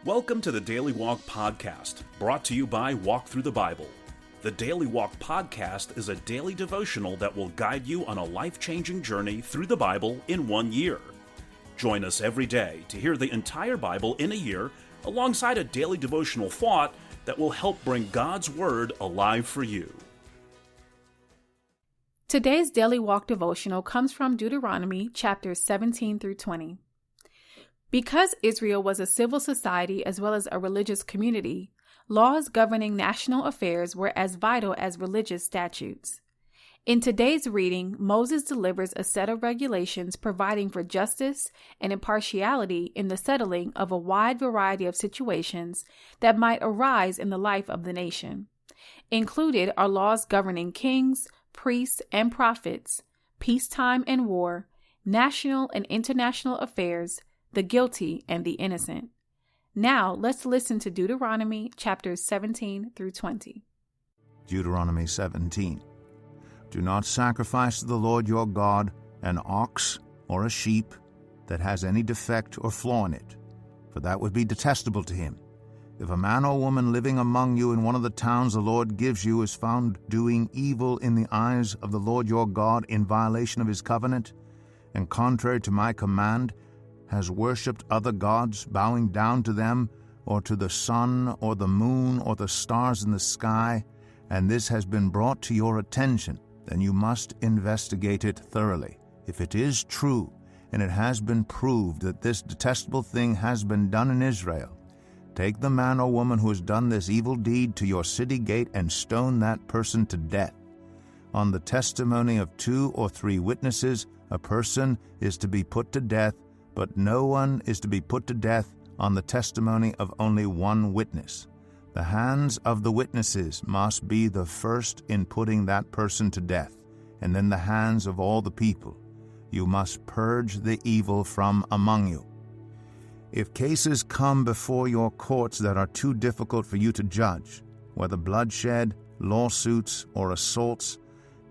Welcome to the Daily Walk Podcast, brought to you by Walk Thru the Bible. The Daily Walk Podcast is a daily devotional that will guide you on a life-changing journey through the Bible in 1 year. Join us every day to hear the entire Bible in a year, alongside a daily devotional thought that will help bring God's Word alive for you. Today's Daily Walk Devotional comes from Deuteronomy chapters 17 through 20. Because Israel was a civil society as well as a religious community, laws governing national affairs were as vital as religious statutes. In today's reading, Moses delivers a set of regulations providing for justice and impartiality in the settling of a wide variety of situations that might arise in the life of the nation. Included are laws governing kings, priests, and prophets, peacetime and war, national and international affairs, the guilty and the innocent. Now, let's listen to Deuteronomy chapters 17 through 20. Deuteronomy 17. Do not sacrifice to the Lord your God an ox or a sheep that has any defect or flaw in it, for that would be detestable to him. If a man or woman living among you in one of the towns the Lord gives you is found doing evil in the eyes of the Lord your God in violation of his covenant, and contrary to my command, has worshipped other gods, bowing down to them, or to the sun, or the moon, or the stars in the sky, and this has been brought to your attention, then you must investigate it thoroughly. If it is true, and it has been proved that this detestable thing has been done in Israel, take the man or woman who has done this evil deed to your city gate and stone that person to death. On the testimony of 2 or 3 witnesses, a person is to be put to death, but no one is to be put to death on the testimony of only 1 witness. The hands of the witnesses must be the first in putting that person to death, and then the hands of all the people. You must purge the evil from among you. If cases come before your courts that are too difficult for you to judge, whether bloodshed, lawsuits, or assaults,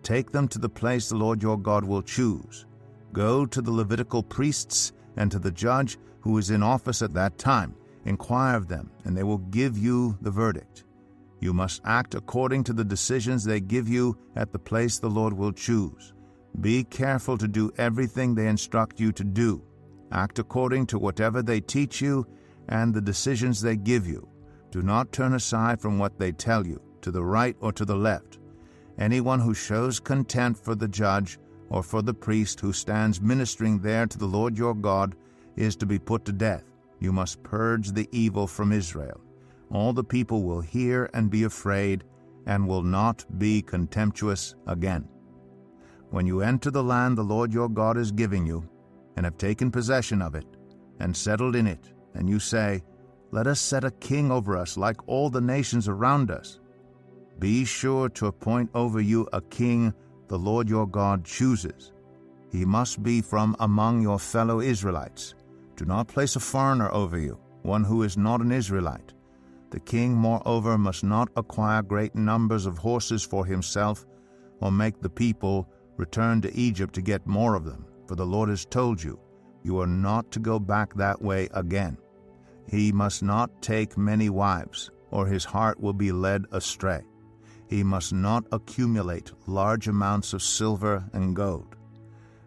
take them to the place the Lord your God will choose. Go to the Levitical priests and to the judge who is in office at that time. Inquire of them, and they will give you the verdict. You must act according to the decisions they give you at the place the Lord will choose. Be careful to do everything they instruct you to do. Act according to whatever they teach you and the decisions they give you. Do not turn aside from what they tell you, to the right or to the left. Anyone who shows contempt for the judge or for the priest who stands ministering there to the Lord your God is to be put to death. You must purge the evil from Israel. All the people will hear and be afraid, and will not be contemptuous again. When you enter the land the Lord your God is giving you, and have taken possession of it, and settled in it, and you say, "Let us set a king over us like all the nations around us," be sure to appoint over you a king the Lord your God chooses. He must be from among your fellow Israelites. Do not place a foreigner over you, one who is not an Israelite. The king, moreover, must not acquire great numbers of horses for himself, or make the people return to Egypt to get more of them, for the Lord has told you, you are not to go back that way again. He must not take many wives, or his heart will be led astray. He must not accumulate large amounts of silver and gold.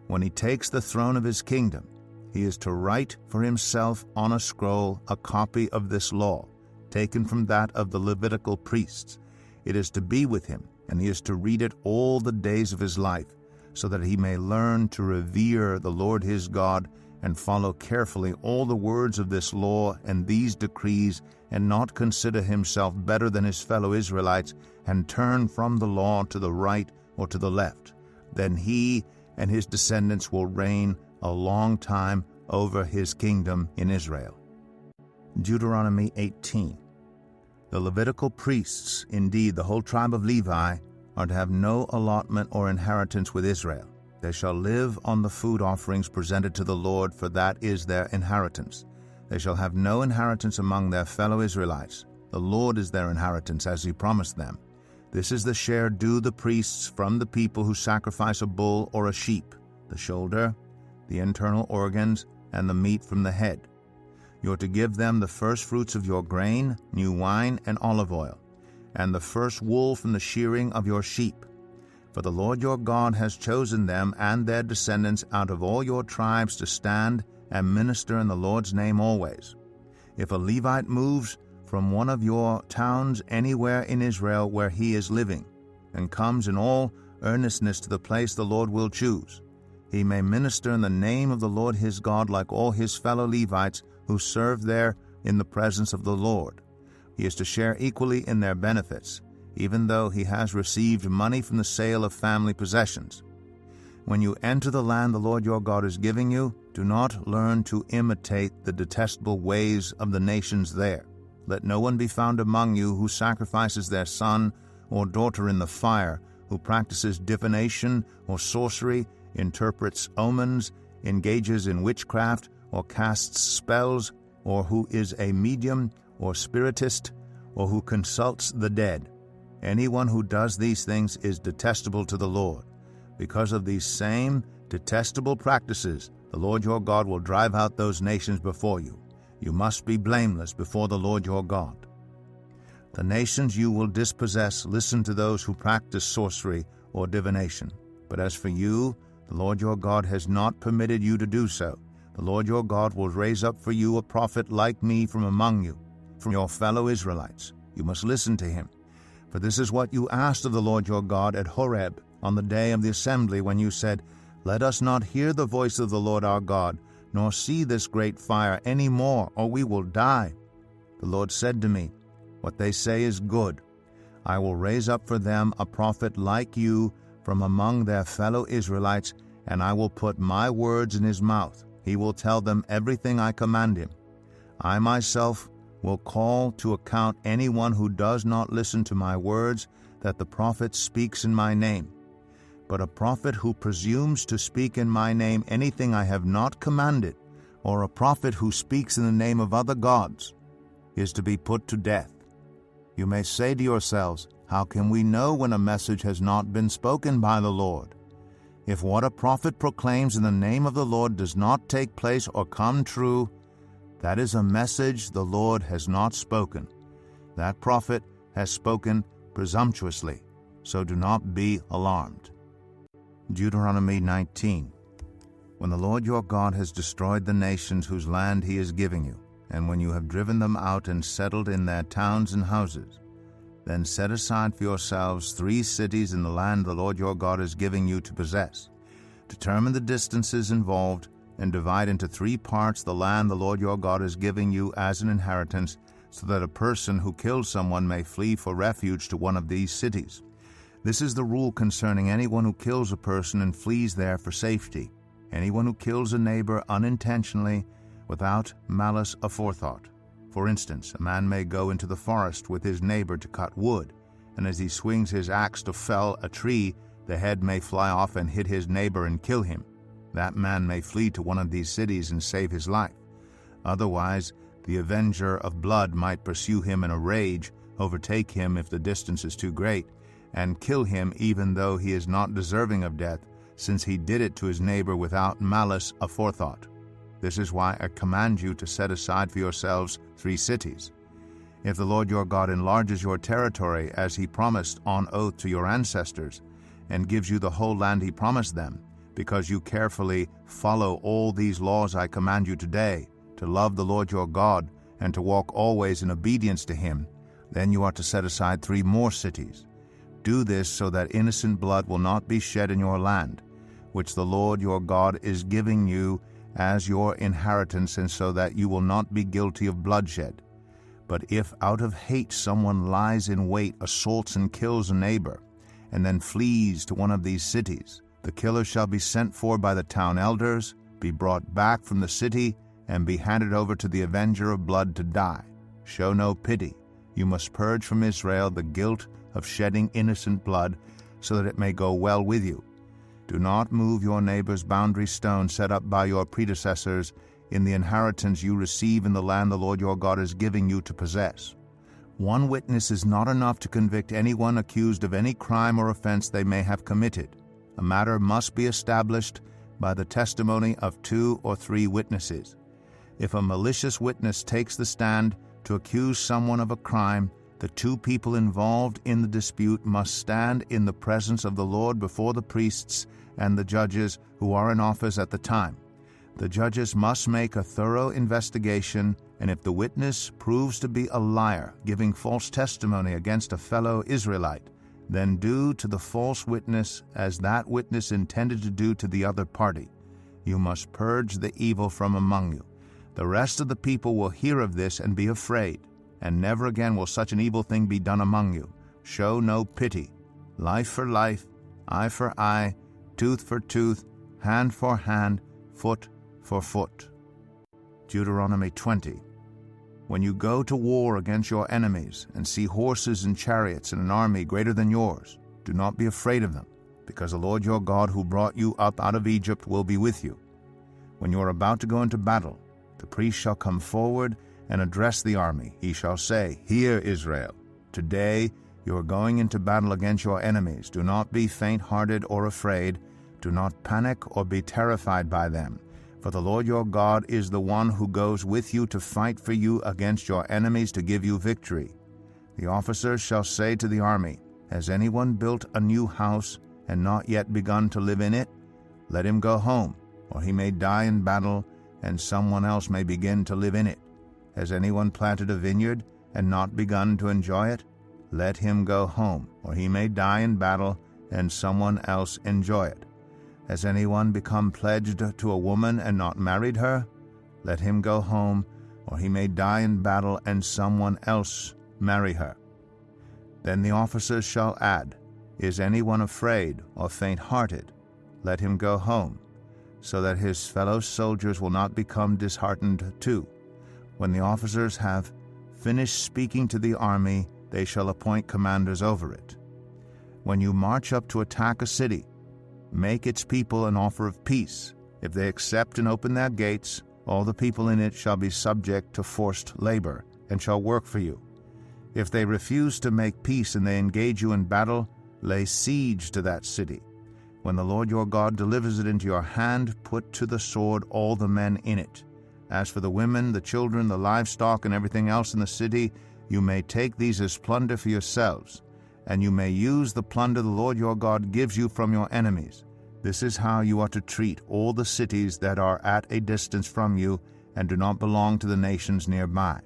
When he takes the throne of his kingdom, he is to write for himself on a scroll a copy of this law, taken from that of the Levitical priests. It is to be with him, and he is to read it all the days of his life, so that he may learn to revere the Lord his God and follow carefully all the words of this law and these decrees, and not consider himself better than his fellow Israelites, and turn from the law to the right or to the left. Then he and his descendants will reign a long time over his kingdom in Israel. Deuteronomy 18. The Levitical priests, indeed the whole tribe of Levi, are to have no allotment or inheritance with Israel. They shall live on the food offerings presented to the Lord, for that is their inheritance. They shall have no inheritance among their fellow Israelites. The Lord is their inheritance, as he promised them. This is the share due the priests from the people who sacrifice a bull or a sheep, the shoulder, the internal organs, and the meat from the head. You are to give them the first fruits of your grain, new wine, and olive oil, and the first wool from the shearing of your sheep. For the Lord your God has chosen them and their descendants out of all your tribes to stand and minister in the Lord's name always. If a Levite moves from one of your towns anywhere in Israel where he is living, and comes in all earnestness to the place the Lord will choose, he may minister in the name of the Lord his God like all his fellow Levites who serve there in the presence of the Lord. He is to share equally in their benefits, even though he has received money from the sale of family possessions. When you enter the land the Lord your God is giving you, do not learn to imitate the detestable ways of the nations there. Let no one be found among you who sacrifices their son or daughter in the fire, who practices divination or sorcery, interprets omens, engages in witchcraft, or casts spells, or who is a medium or spiritist, or who consults the dead. Anyone who does these things is detestable to the Lord. Because of these same detestable practices, the Lord your God will drive out those nations before you. You must be blameless before the Lord your God. The nations you will dispossess listen to those who practice sorcery or divination. But as for you, the Lord your God has not permitted you to do so. The Lord your God will raise up for you a prophet like me from among you, from your fellow Israelites. You must listen to him. For this is what you asked of the Lord your God at Horeb on the day of the assembly, when you said, Let us not hear the voice of the Lord our God, nor see this great fire any more, or we will die. The Lord said to me, What they say is good. I will raise up for them a prophet like you from among their fellow Israelites, and I will put my words in his mouth. He will tell them everything I command him. I myself will call to account anyone who does not listen to my words, that the prophet speaks in my name. But a prophet who presumes to speak in my name anything I have not commanded, or a prophet who speaks in the name of other gods, is to be put to death. You may say to yourselves, How can we know when a message has not been spoken by the Lord? If what a prophet proclaims in the name of the Lord does not take place or come true, that is a message the Lord has not spoken. That prophet has spoken presumptuously, so do not be alarmed. Deuteronomy 19. When the Lord your God has destroyed the nations whose land he is giving you, and when you have driven them out and settled in their towns and houses, then set aside for yourselves 3 cities in the land the Lord your God is giving you to possess. Determine the distances involved, and divide into 3 parts the land the Lord your God is giving you as an inheritance, so that a person who kills someone may flee for refuge to one of these cities. This is the rule concerning anyone who kills a person and flees there for safety. Anyone who kills a neighbor unintentionally, without malice aforethought. For instance, a man may go into the forest with his neighbor to cut wood, and as he swings his axe to fell a tree, the head may fly off and hit his neighbor and kill him. That man may flee to one of these cities and save his life. Otherwise, the avenger of blood might pursue him in a rage, overtake him if the distance is too great, and kill him even though he is not deserving of death, since he did it to his neighbor without malice aforethought. This is why I command you to set aside for yourselves 3 cities. If the Lord your God enlarges your territory as he promised on oath to your ancestors, and gives you the whole land he promised them, because you carefully follow all these laws I command you today, to love the Lord your God, and to walk always in obedience to him, then you are to set aside 3 more cities. Do this so that innocent blood will not be shed in your land, which the Lord your God is giving you as your inheritance, and so that you will not be guilty of bloodshed. But if out of hate someone lies in wait, assaults and kills a neighbor, and then flees to one of these cities, the killer shall be sent for by the town elders, be brought back from the city, and be handed over to the avenger of blood to die. Show no pity. You must purge from Israel the guilt of shedding innocent blood, so that it may go well with you. Do not move your neighbor's boundary stone set up by your predecessors in the inheritance you receive in the land the Lord your God is giving you to possess. 1 witness is not enough to convict anyone accused of any crime or offense they may have committed. A matter must be established by the testimony of 2 or 3 witnesses. If a malicious witness takes the stand to accuse someone of a crime, the two people involved in the dispute must stand in the presence of the Lord before the priests and the judges who are in office at the time. The judges must make a thorough investigation, and if the witness proves to be a liar, giving false testimony against a fellow Israelite, then do to the false witness as that witness intended to do to the other party. You must purge the evil from among you. The rest of the people will hear of this and be afraid, and never again will such an evil thing be done among you. Show no pity. Life for life, eye for eye, tooth for tooth, hand for hand, foot for foot. Deuteronomy 20. When you go to war against your enemies and see horses and chariots and an army greater than yours, do not be afraid of them, because the Lord your God who brought you up out of Egypt will be with you. When you are about to go into battle, the priest shall come forward and address the army. He shall say, Hear, Israel, today you are going into battle against your enemies. Do not be faint-hearted or afraid. Do not panic or be terrified by them. For the Lord your God is the one who goes with you to fight for you against your enemies to give you victory. The officers shall say to the army, Has anyone built a new house and not yet begun to live in it? Let him go home, or he may die in battle, and someone else may begin to live in it. Has anyone planted a vineyard and not begun to enjoy it? Let him go home, or he may die in battle, and someone else enjoy it. Has anyone become pledged to a woman and not married her? Let him go home, or he may die in battle, and someone else marry her. Then the officers shall add, Is anyone afraid or faint-hearted? Let him go home, so that his fellow soldiers will not become disheartened too. When the officers have finished speaking to the army, they shall appoint commanders over it. When you march up to attack a city, make its people an offer of peace. If they accept and open their gates, all the people in it shall be subject to forced labor, and shall work for you. If they refuse to make peace and they engage you in battle, lay siege to that city. When the Lord your God delivers it into your hand, put to the sword all the men in it. As for the women, the children, the livestock, and everything else in the city, you may take these as plunder for yourselves, and you may use the plunder the Lord your God gives you from your enemies. This is how you are to treat all the cities that are at a distance from you and do not belong to the nations nearby.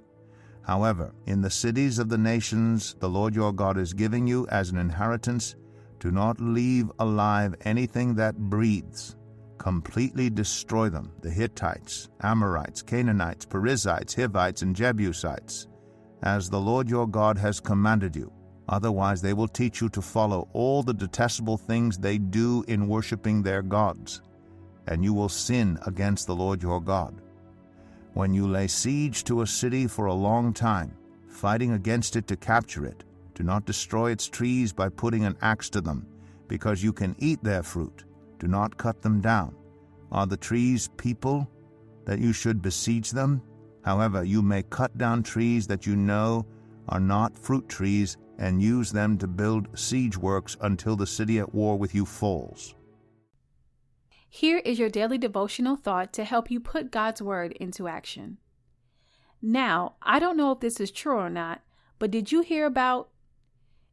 However, in the cities of the nations the Lord your God is giving you as an inheritance, do not leave alive anything that breathes. Completely destroy them, the Hittites, Amorites, Canaanites, Perizzites, Hivites, and Jebusites, as the Lord your God has commanded you. Otherwise they will teach you to follow all the detestable things they do in worshiping their gods, and you will sin against the Lord your God. When you lay siege to a city for a long time, fighting against it to capture it, do not destroy its trees by putting an axe to them, because you can eat their fruit. Do not cut them down. Are the trees people, that you should besiege them? However, you may cut down trees that you know are not fruit trees, and use them to build siege works until the city at war with you falls. Here is your daily devotional thought to help you put God's word into action. Now, I don't know if this is true or not, but did you hear about?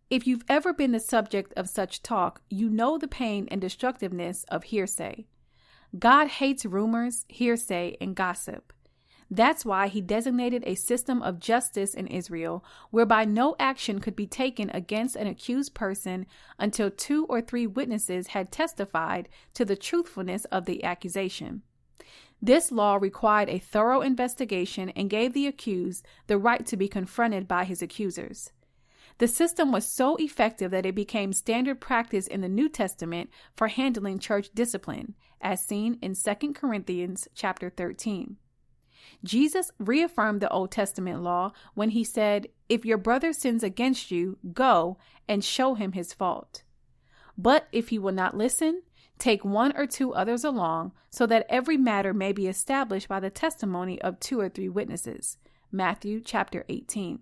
If you've ever been the subject of such talk, you know the pain and destructiveness of hearsay. God hates rumors, hearsay, and gossip. That's why he designated a system of justice in Israel whereby no action could be taken against an accused person until 2 or 3 witnesses had testified to the truthfulness of the accusation. This law required a thorough investigation and gave the accused the right to be confronted by his accusers. The system was so effective that it became standard practice in the New Testament for handling church discipline, as seen in 2 Corinthians chapter 13. Jesus reaffirmed the Old Testament law when he said, If your brother sins against you, go and show him his fault. But if he will not listen, take 1 or 2 others along, so that every matter may be established by the testimony of 2 or 3 witnesses. Matthew chapter 18.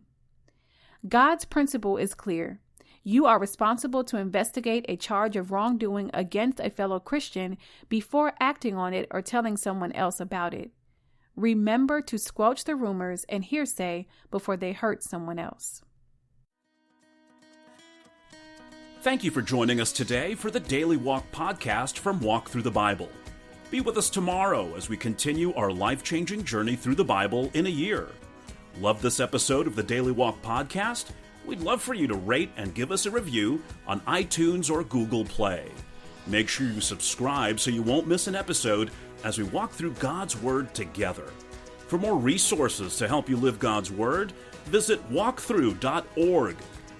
God's principle is clear. You are responsible to investigate a charge of wrongdoing against a fellow Christian before acting on it or telling someone else about it. remember to squelch the rumors and hearsay before they hurt someone else. Thank you for joining us today for the Daily Walk Podcast from Walk Thru the Bible. Be with us tomorrow as we continue our life-changing journey through the Bible in a year. Love this episode of the Daily Walk Podcast? We'd love for you to rate and give us a review on iTunes or Google Play. Make sure you subscribe so you won't miss an episode as we walk through God's Word together. For more resources to help you live God's Word, visit walkthru.org.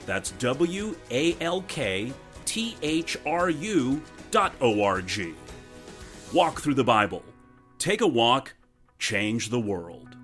That's walkthru.org. Walk through the Bible. Take a walk, change the world.